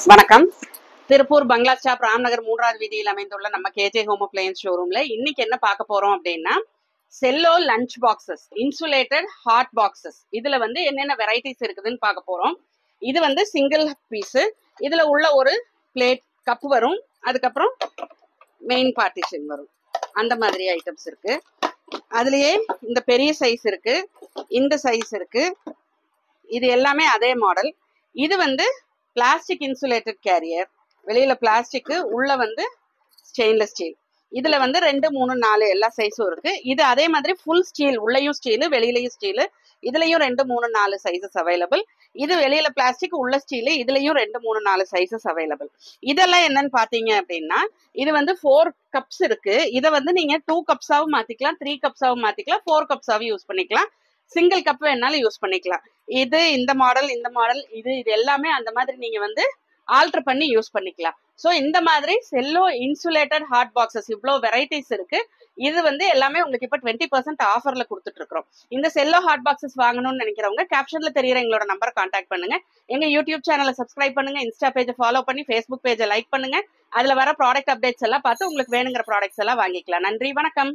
வணக்கம். திருப்பூர் பங்களா ஸ்டாப் ராம்நகர் 3வது வீதியில் அமைந்துள்ள நம்ம கேஜே ஹோம் அப்ளையன்ஸ் ஷோரூம்ல இன்னைக்கு என்ன பார்க்க போறோம் அப்படின்னா, Cello lunch boxes, insulated hot boxes. இதுல வந்து என்னென்ன வெரைட்டிஸ் இருக்குதுன்னு பார்க்க போறோம். இது வந்து சிங்கிள் பீஸ். இதுல உள்ள ஒரு பிளேட் கப் வரும், அதுக்கப்புறம் மெயின் பார்ட்டிஷன் வரும். அந்த மாதிரி ஐட்டம்ஸ் இருக்கு. அதுலயே இந்த பெரிய சைஸ் இருக்கு, இந்த சைஸ் இருக்கு. இது எல்லாமே அதே மாடல். இது வந்து பிளாஸ்டிக் இன்சுலேட்டட் கேரியர். வெளியில பிளாஸ்டிக், உள்ள வந்து ஸ்டெயின்லெஸ் ஸ்டீல். இதுல வந்து 2, 3, 4 எல்லா சைஸும் இருக்கு. இது அதே மாதிரி ஃபுல் ஸ்டீல், உள்ளயும் ஸ்டீல் வெளியிலயும் ஸ்டீல். இதுலயும் 2, 3, 4 சைஸஸ் அவைலபிள். இது வெளியில பிளாஸ்டிக், உள்ள ஸ்டீல். இதுலயும் 2, 3, 4 சைஸஸ் அவைலபிள். இதெல்லாம் என்னன்னு பாத்தீங்க அப்படின்னா, இது வந்து 4 கப்ஸ் இருக்கு. இதை வந்து நீங்க 2 கப்ஸாவும் மாத்திக்கலாம், 3 கப்ஸாவும் மாத்திக்கலாம், 4 கப்ஸாவும் யூஸ் பண்ணிக்கலாம். சிங்கிள் கப் வேணாலும் யூஸ் பண்ணிக்கலாம். இது இந்த மாடல், இந்த மாடல், இது எல்லாமே அந்த மாதிரி நீங்க வந்து ஆல்டர் பண்ணி யூஸ் பண்ணிக்கலாம். ஸோ இந்த மாதிரி செல்லோ இன்சுலேட்டட் ஹாட் பாக்ஸஸ் இவ்வளோ வெரைட்டிஸ் இருக்கு. இது வந்து எல்லாமே உங்களுக்கு இப்போ 20% ஆஃபர்ல கொடுத்துட்டு இருக்கிறோம். இந்த செல்லோ ஹாட் பாக்ஸஸ் வாங்கணும்னு நினைக்கிறவங்க கேப்ஷன்ல தெரியுற எங்களோட நம்பரை கான்டாக்ட் பண்ணுங்க. எங்க யூடியூப் சேனலை சப்ஸ்கிரைப் பண்ணுங்க, இன்ஸ்டா பேஜை ஃபாலோ பண்ணி ஃபேஸ்புக் பேஜை லைக் பண்ணுங்க. அதுல வர ப்ராடக்ட் அப்டேட்ஸ் எல்லாம் பார்த்து உங்களுக்கு வேணுங்கிற ப்ராடக்ட்ஸ் எல்லாம் வாங்கிக்கலாம். நன்றி, வணக்கம்.